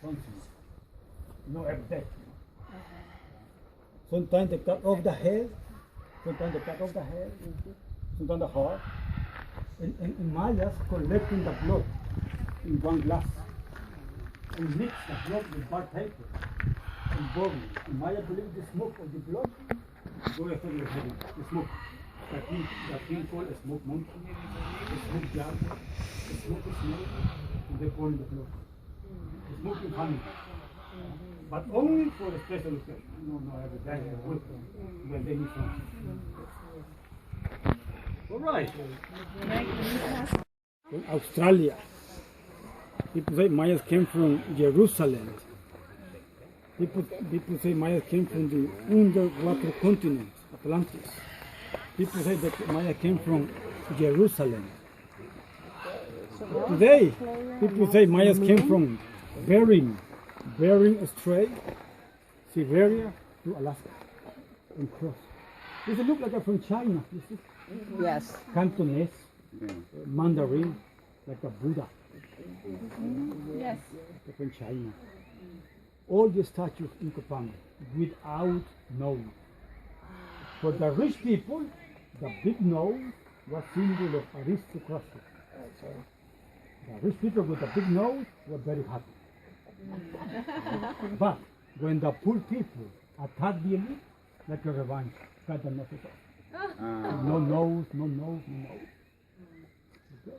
something. Every day. Sometimes they cut off the head, sometimes the heart. And Mayas collecting the blood in one glass and mix the blood with bad paper and burn it. And Maya believe the smoke of the blood go after the heaven. The smoke. The thing called a smoke monkey, the smoke jar, the smoke snake, and they call it the blood. The smoking honey. But only for a special occasion. No, every day when they need something. All right. From Australia. People say Mayas came from Jerusalem. People say Mayas came from the underwater continent, Atlantis. People say that Maya came from Jerusalem. Today, people say Mayas came from Bering Strait, Siberia to Alaska, and cross. Does it look like from China? You see? Yes. Cantonese, Mandarin, like a Buddha. Yes. From China. All the statues in Copan without nose. For the rich people, the big nose was symbol of aristocracy. The rich people with the big nose were very happy. But when the poor people attacked the elite, like a revenge, cut the noses off. No nose. Okay.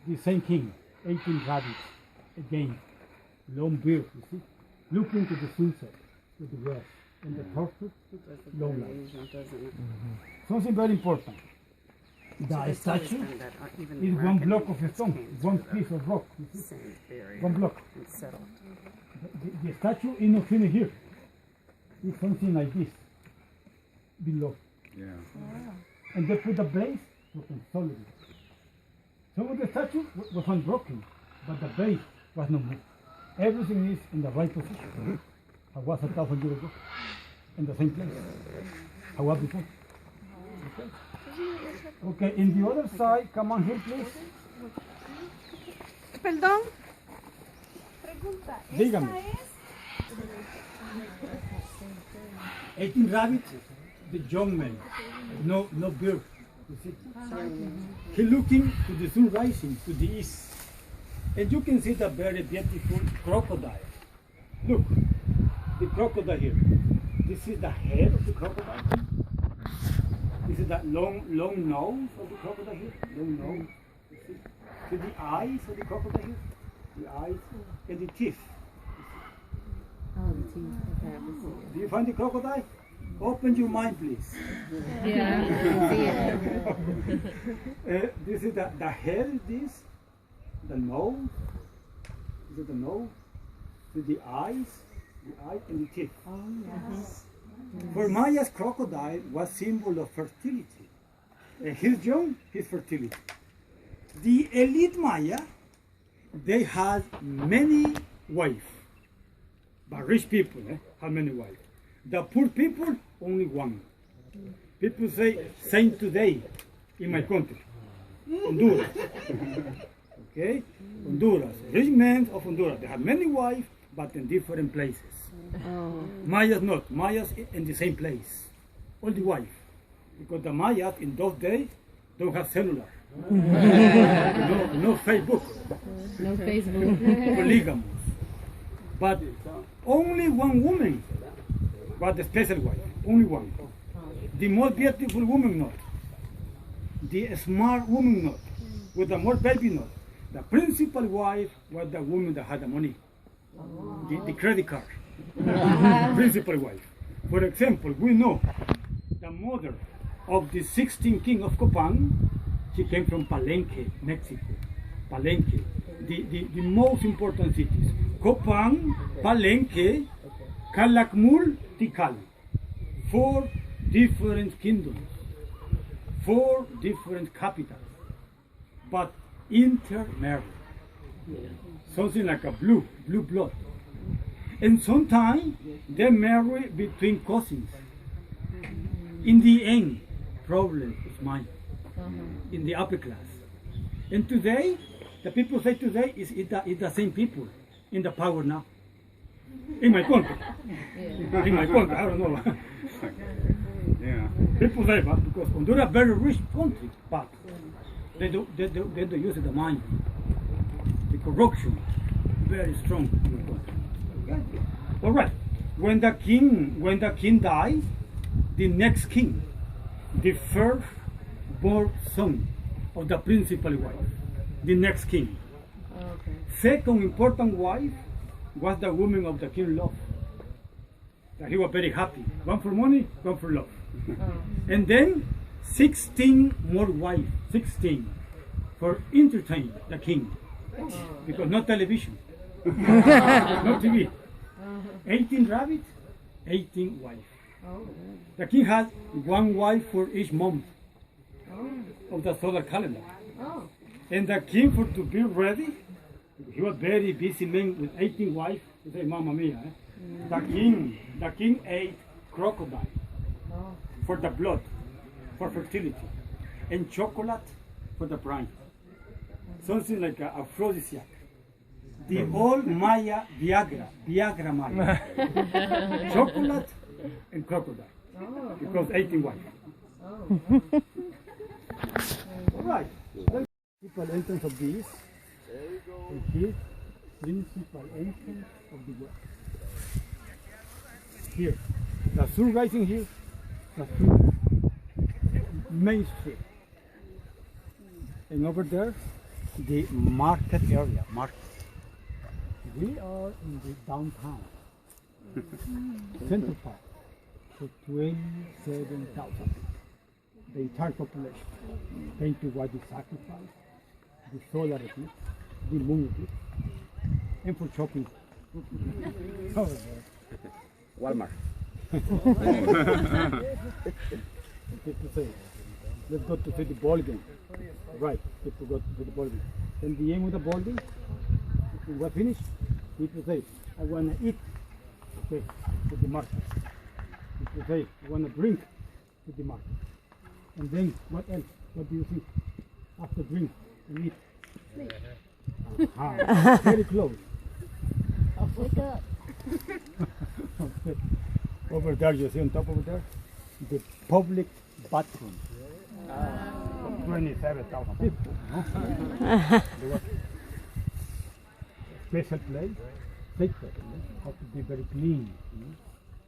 The same king, 18 rabbits, again, long beard, you see, looking to the sunset, to the west, and the tortoise, long life. Something very important. The statue is one block of stone, one piece of rock, you see, one block. The statue is not finished here. It's something like this, below. Yeah. And they put the base to consolidate it. Some of the statue was unbroken, but the base was not moved. Everything is in the right position. I was 1,000 years ago, in the same place. I was before. Okay, in the other side, come on here, please. Perdón. Pregunta. Dígame. 18 rabbits, the young man, no beard. You see? He looking to the sun rising to the east. And you can see the very beautiful crocodile. Look, the crocodile here. This is the head of the crocodile. This is that long nose of the crocodile here. Long nose. You see the eyes of the crocodile here. The eyes and the teeth. Oh, the teeth. Okay, Do you find the crocodile? Open your mind, please. Yeah. This is the head. This, the nose. This is the nose. This is the eyes and the teeth. Oh, yes. For Maya's crocodile was symbol of fertility. His young, his fertility. The elite Maya, they had many wives. But rich people have many wives. The poor people, only one. People say, same today in my country, Honduras. Okay? Honduras. Rich men of Honduras. They have many wives, but in different places. Oh. Mayas not. Mayas in the same place. All the wife. Because the Mayas in those days don't have cellular. no Facebook. No Facebook. Polygamous. But only one woman was the special wife. Only one. The most beautiful woman not. The smart woman not. With the more baby not. The principal wife was the woman that had the money. The credit card. Principal wife. For example, we know the mother of the 16th king of Copan, she came from Palenque, Mexico. Palenque, the most important cities. Copan, Palenque, Calakmul, Tikal. 4 different kingdoms, 4 different capitals, but intermarried. Something like a blue blood. And sometimes they marry between cousins. In the end, problem is mine. In the upper class. And today, the people say today is the same people. in the power now. In my country. In my country, I don't know. Yeah. People say, but because Honduras is a very rich country, but they don't use the money. The corruption very strong in the country. Okay? All right. When the king dies, the next king, the first born son of the principal wife, the next king. Okay. Second important wife was the woman of the king love. That he was very happy. One for money, one for love. And then 16 more wives, 16, for entertain the king. Because no television, no TV. 18 rabbits, 18 wives. The king had one wife for each month of the solar calendar. And the king, for to be ready, he was very busy man with 18 wives. He said, Mamma mia. The king ate crocodile for the blood, for fertility, and chocolate for the brain. Something like a aphrodisiac. The old Maya Viagra Maya. Chocolate and crocodile. Because 18 wives. All right. Principal entrance of this. And here, principal entrance of the west. Here, the sun rising here, the sun, main street. And over there, the market area, market. We are in the downtown, Central Park, for 27,000. The entire population. Thank you what the sacrifice, the solar eclipse, the moon eclipse, and for shopping. Over there. Walmart. People say, let's go to see the ball game. Right, people go to see the ball game. Then the end of the ball game, when we're finished, people say, I want to eat, okay, to the market. People say, I want to drink, to the market. And then, what else? What do you think? After drink and eat? Very close. Wake up. Okay. Over there, you see on top over there, the public bathroom. 27,000 people. No? There was special place, sacred, have to be very clean,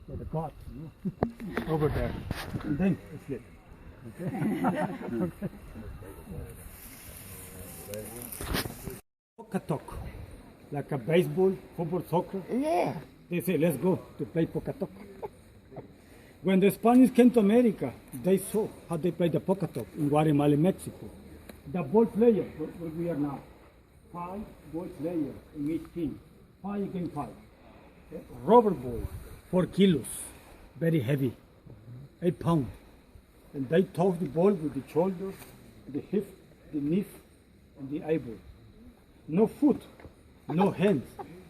for the gods, over there. And then sleep. Okay? Poka talk, like a baseball, football, soccer. Yeah. They say, let's go to play poka talk. When the Spanish came to America, they saw how they play the poka talk in Guatemala, Mexico. The ball players, where we are now, 5 ball players in each team, 5 against 5. Rubber ball, 4 kilos, very heavy, 8 pounds. And they toss the ball with the shoulders, the hip, the knees, and the elbow. No foot, no hands,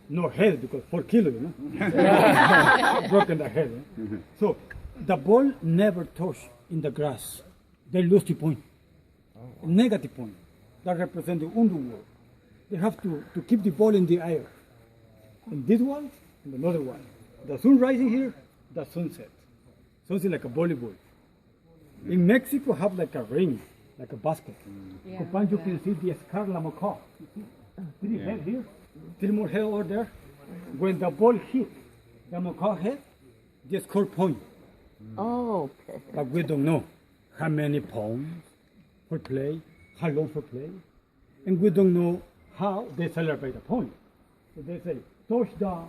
no head, because 4 kilos, broken the head. So the ball never touch in the grass. They lose the point, negative point. That represents the underworld. They have to keep the ball in the air. And this one, and another one. The sun rising here, the sunset. Something like a volleyball. In Mexico, have like a ring, like a basket. Copan, you can see the Escarla macaw. You see? 3 head here, 3 more head over there. When the ball hit the macaw head, they score point. Oh, But we don't know how many points for play, how long for play, and we don't know how they celebrate the point. So they say, touchdown,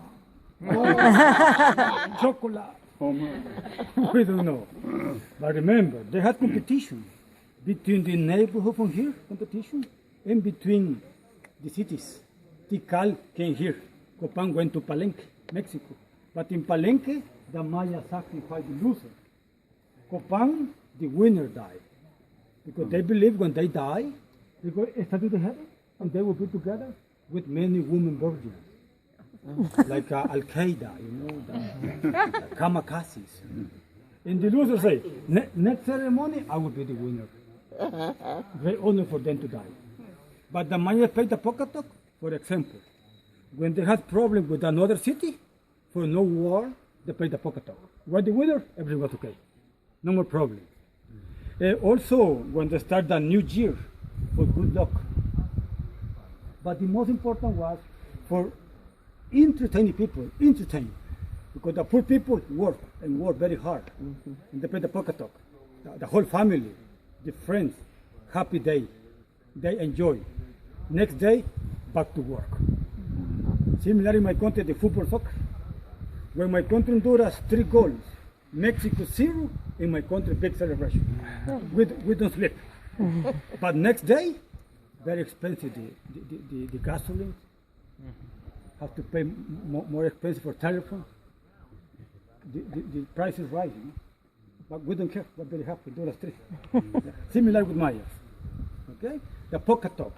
chocolate. We don't know. But remember, they had competition between the neighborhood from here, competition, and between the cities. Tikal came here. Copan went to Palenque, Mexico. But in Palenque, the Maya sacrificed the loser. Copan, the winner died. Because they believe when they die, they go straight to heaven, and they will be together with many women virgins. Like Al-Qaeda, the kamikazes. And the loser say, next ceremony, I will be the winner. Great honor for them to die. But the Maya played the poka talk, for example. When they had problem with another city, for no war, they played the pocket. When the weather, everything was okay. No more problem. Also, when they start the new year, for good luck. But the most important was for entertaining people, because the poor people work and work very hard, and they play the pocket talk. The whole family, the friends, happy day, they enjoy. Next day, back to work. Similarly, in my country, the football soccer. When my country Honduras 3 goals, Mexico 0, in my country big celebration. We don't sleep. But next day, very expensive. The gasoline. Have to pay more expensive for telephone. The price is rising. But we don't care. We're very happy. Honduras 3. Similar with Mayas. Okay? The pocket top.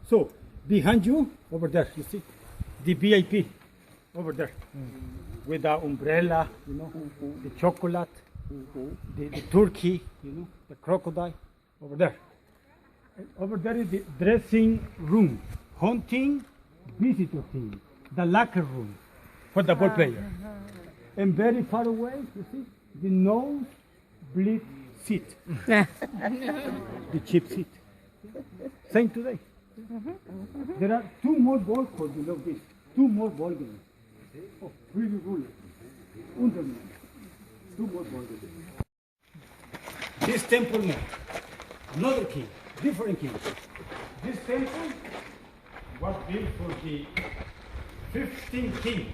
So behind you, over there, you see, the VIP over there. With the umbrella, the chocolate, the turkey, the crocodile, over there. And over there is the dressing room, hunting visitor team, the locker room for the ball player. And very far away, you see, the nosebleed seat, the cheap seat. Same today. There are 2 more ball courts below this, 2 more ball games. Oh, really ruler. Under me. 2 more ball games. This temple now, another king, different king. This temple was built for the 15th king.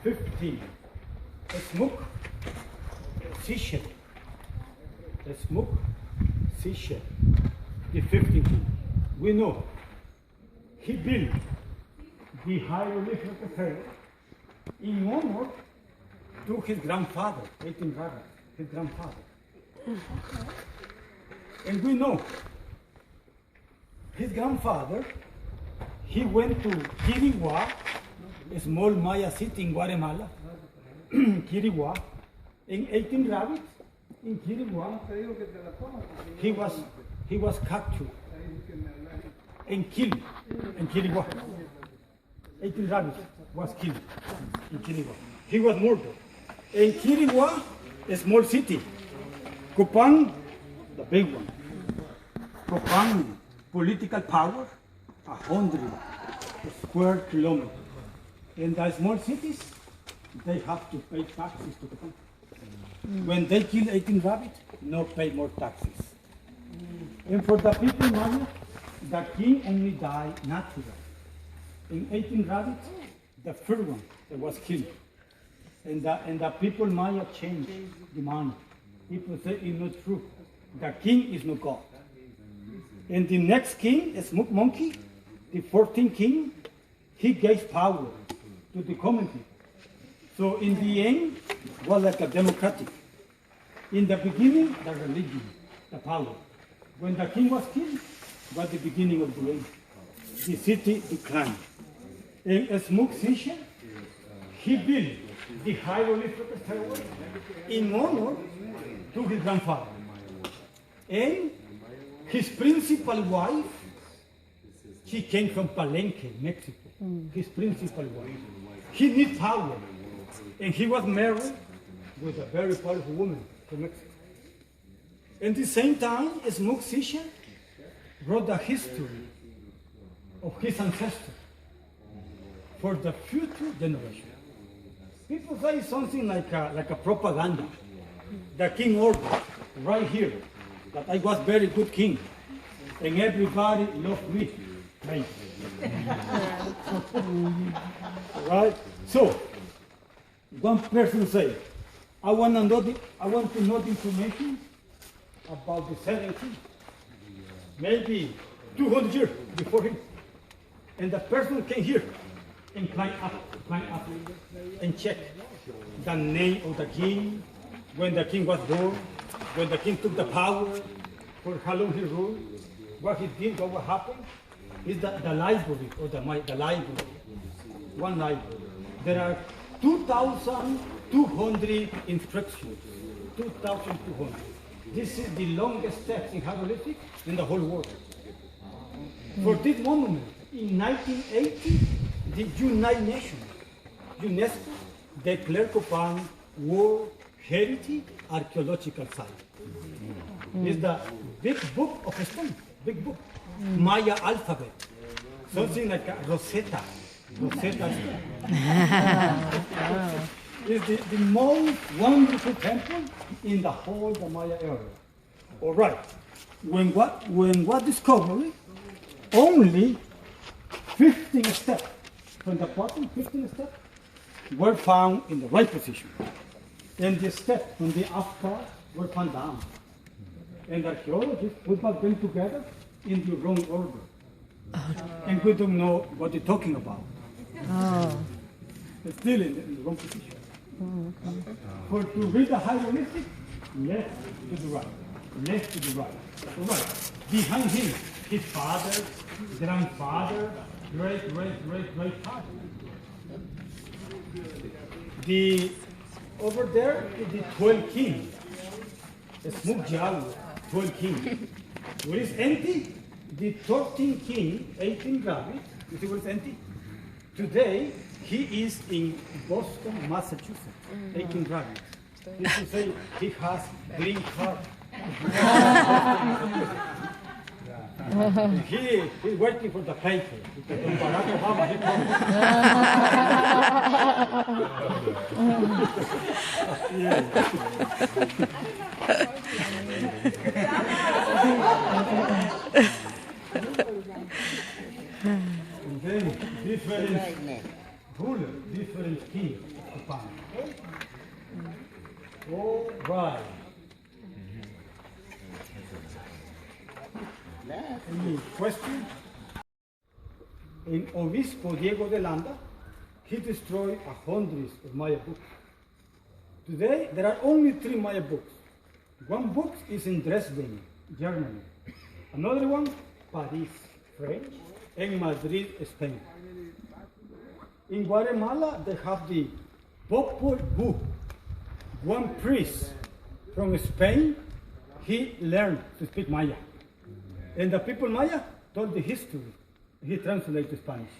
15. Smoke, Sisha. Smoke, Sisha. The 15th king. We know he built the hieroglyphic pharaoh in honor to his grandfather, 18 Rabbit, his grandfather. And we know his grandfather, he went to Quirigua, a small Maya city in Guatemala, Quirigua, in 18 Rabbit, in Quirigua, he was captured and killed in Quirigua. 18 rabbits was killed in Quirigua. He was murdered. In Quirigua, a small city. Copan, the big one. Copan, political power, 100 square kilometers. In the small cities, they have to pay taxes to Copan. When they kill 18 rabbits, no pay more taxes. And for the people Maya, the king only died naturally. In 18 rabbits, the first one that was killed. And the people Maya changed the money. People say it's not true. The king is not God. And the next king, a smoke monkey, the 14th king, he gave power to the common people. So in the end, it was like a democratic. In the beginning, the religion, the power. When the king was killed, was the beginning of the end. The city declined. And a smoke station, he built the hieroglyphic tower in honor to his grandfather. And his principal wife, she came from Palenque, Mexico. His principal wife. He needed power. And he was married with a very powerful woman from Mexico. At the same time, a smoke station wrote the history of his ancestors for the future generation. People say something like a propaganda. The king ordered right here that I was very good king and everybody loved me. Right? Right? So, one person said, I want to know the information about the 7th king. Maybe 200 years before him. And the person came here and climb up, and check the name of the king, when the king was born, when the king took the power, for how long he ruled, what he did, what happened. Is the library, or the library, one library. There are 2,200 instructions, 2,200. This is the longest text in hieroglyphics in the whole world. For this monument, in 1980, the United Nations, UNESCO, declared Copan World Heritage Archaeological Site. It's the big book of stone, big book, Maya alphabet, something like a Rosetta. Rosetta is the most wonderful temple in the whole the Maya area. All right. When what discovery, only 15 steps from the bottom, 15 steps were found in the right position. And the steps from the upper were found down. And archaeologists put back them together in the wrong order. And we don't know what they're talking about. It's still in the wrong position. For to read the hieroglyphic, left to the right, left to the right. All right. Behind him, his father, grandfather, great-father. Over there is the 12 king. Smooth Jaw, 12 king. What is empty? The 13 king, 18 rabbit. You see what is empty? Today, he is in Boston, Massachusetts, 18 rabbit. This is say he has green card. He's waiting for the paper. Because when Barack Obama, he and then different rulers, different kings of Copan. All right. Any question? In Obispo Diego de Landa, he destroyed hundreds of Maya books. Today, there are only 3 Maya books. One book is in Dresden, Germany. Another one, Paris, French, and Madrid, Spain. In Guatemala, they have the Popol Vuh. One priest from Spain, he learned to speak Maya. And the people Maya told the history. He translated to Spanish.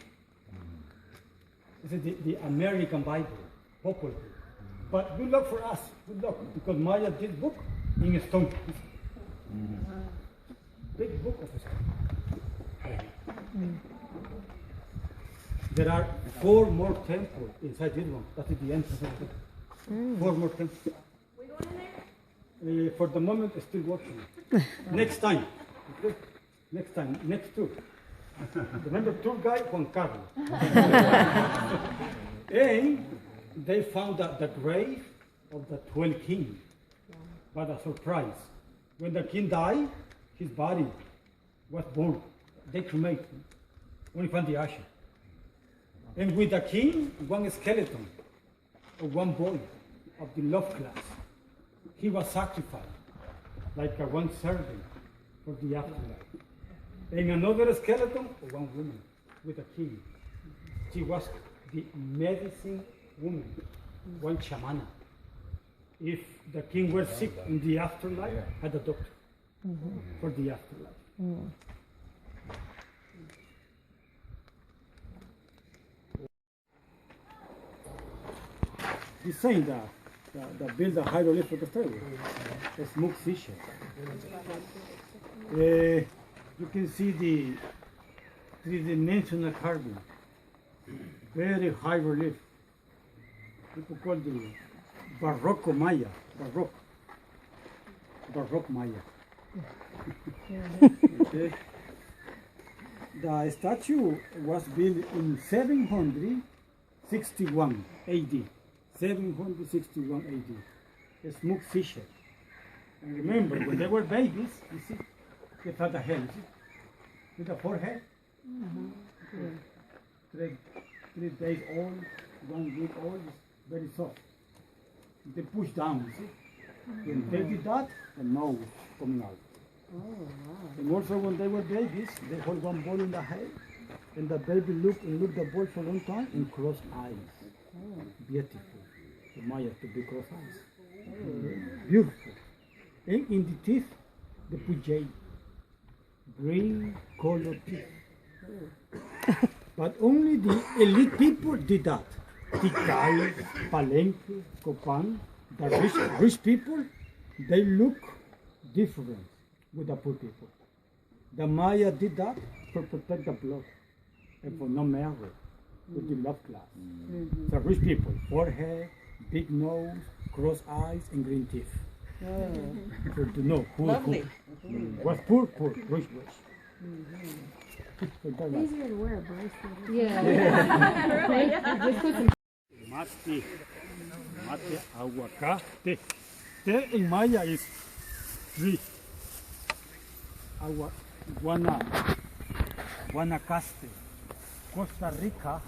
This is the American Bible, Popol Vuh. But good luck for us, good luck, because Maya did book in a stone. Big book of stone. There are 4 more temples inside this one. That is the entrance. 4 more temples. We going in there? For the moment, it's still working. Next time. Okay? Next time, next tour. Remember tour guide Juan Carlos. And they found the grave of the 12 king. But a surprise. When the king died, his body was burned. They cremated him. Only found the ashes. And with the king, one skeleton of one boy of the love class. He was sacrificed like a one servant for the afterlife. And another skeleton of one woman with a king. She was the medicine woman, one shamana. If the king were sick in the afterlife, had a doctor for the afterlife. He's saying that build a hieroglyphic stele, a smoke fisher. You can see the three-dimensional carving, very high relief. People call the Barroco Maya, Baroque Maya. Okay. The statue was built in 761 AD. 761 AD. A smoke fisher. And remember, when they were babies, you see, they had a head, you see, with a forehead. Okay. 3 days old, 1 week old, very soft. They push down, you see. When they did that, the nose coming out. And also when they were babies, they hold one ball in the head, and the baby look the ball for a long time and close eyes. Beautiful. The Maya to be close eyes. Beautiful. And in the teeth, they put jade. Green colored teeth. But only the elite people did that. The guys, Palenque, Copan, the rich people, they look different with the poor people. The Maya did that to protect the blood and for not marry with the love class. The rich people, forehead, big nose, cross eyes, and green teeth. So to know who was poor, rich. Easier to wear a bracelet. Mate, aguacate. Te in Maya is tree. Guanacaste. Costa Rica,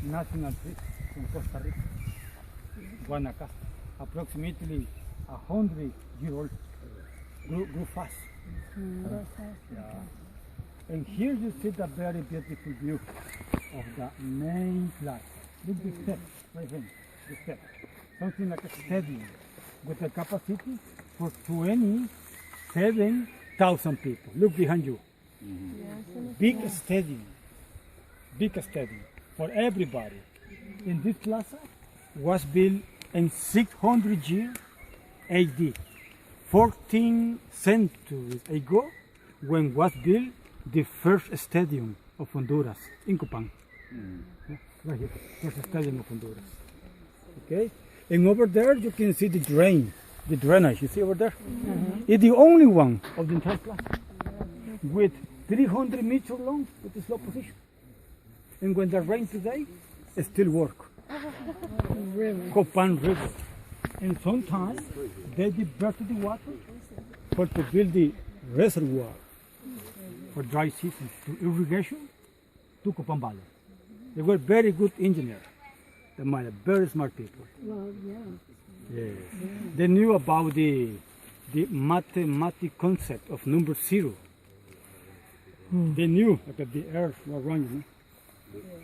national tree from Costa Rica. Guanacaste. Approximately 100-year-old. Grew fast. And here you see the very beautiful view of the main plaza. Look the steps, right here, the steps. Something like a stadium with a capacity for 27,000 people. Look behind you. Big stadium for everybody. And this plaza was built in 600 years AD, 14 centuries ago, when was built the first stadium of Honduras in Copan. Yeah, right here, first stadium of Honduras. Okay, and over there you can see the drainage. You see over there? It's the only one of the entire plaza with 300 meters long with the slow position. And when the rain today, it still work. Copan River. And sometimes they diverted the water for to build the reservoir for dry season to irrigation to Copan Valley. They were very good engineers. They were very smart people. Well, Yeah. They knew about the mathematical concept of number 0. They knew that the earth was running.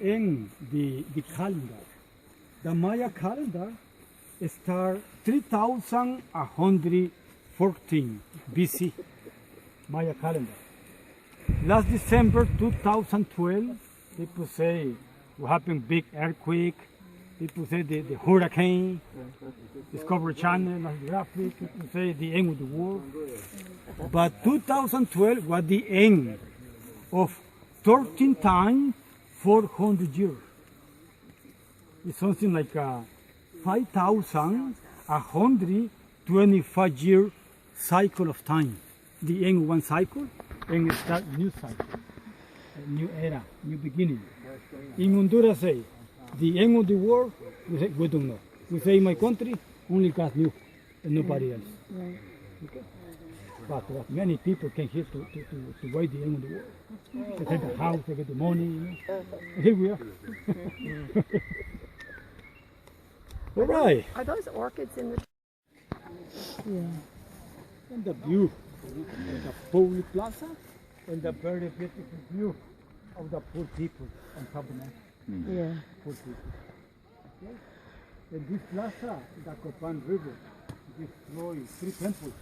And the calendar. The Maya calendar starts 3114 BC. Maya calendar. Last December 2012, people say what happened, big earthquake. People say the hurricane, Discovery Channel, National Geographic. People say the end of the world. But 2012 was the end of 13 times 400 years. It's something like 5,125 year cycle of time. The end of one cycle and start new cycle, a new era, new beginning. In Honduras, say the end of the world, we say we don't know. We say in my country, only God knew and nobody else. Okay? But many people came here to wait the end of the world. They take the house, they get the money. You know? And here we are. All right. Are those orchids in the... And the view, the public plaza, and the very beautiful view of the poor people on top of the mountain. Poor people. Okay? In this plaza, the Copan River destroyed 3 temples.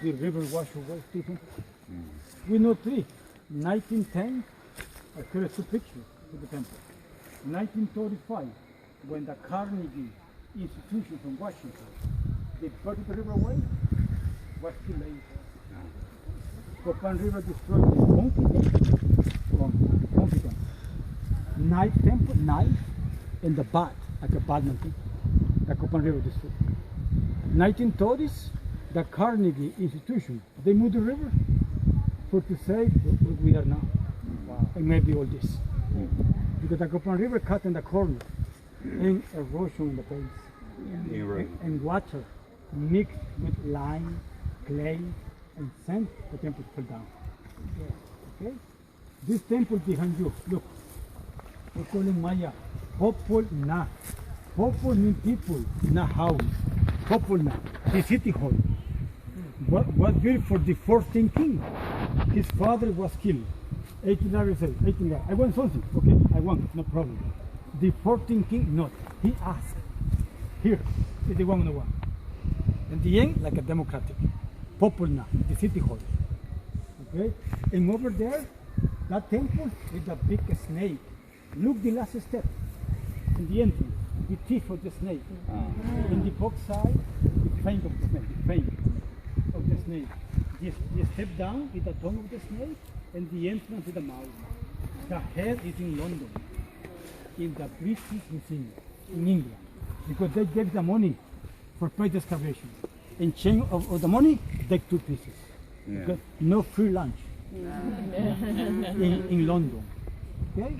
The river washed away 3 temples. We know 3. 1910, I took 2 pictures of the temple. 1935, when the Carnegie Institution from Washington, they burned the river away, was too late. Copan River destroyed the Monkey Knife temple, knife, and the bat, like a badminton. The Copan River destroyed. 1930s, the Carnegie Institution, they moved the river for to save what we are now. And maybe all this. Because the Copan River cut in the corner and erosion in the base. And water mixed with lime, clay, and sand, the temple fell down. Okay? This temple behind you, look. We call it Maya. Hopeful na. Hopeful means people, na house. Hopeful na. The city hall. What built for the 14th king? His father was killed. 18 I want something. Okay, I want, no problem. The 14th king, not. He asked. Here is the one on the one. In the end, like a democratic. Popolna, the city hall. Okay? And over there, That temple with the big snake. Look the last step in the entrance. The teeth of the snake. In the box side, the fang of the snake. The fang of the snake. You step down with the tongue of the snake and the entrance to the mouth. The head is in London, in the British Museum in England, because they gave the money for prize excavation. In change of the money, take 2 pieces. Yeah. Because no free lunch in London. Okay?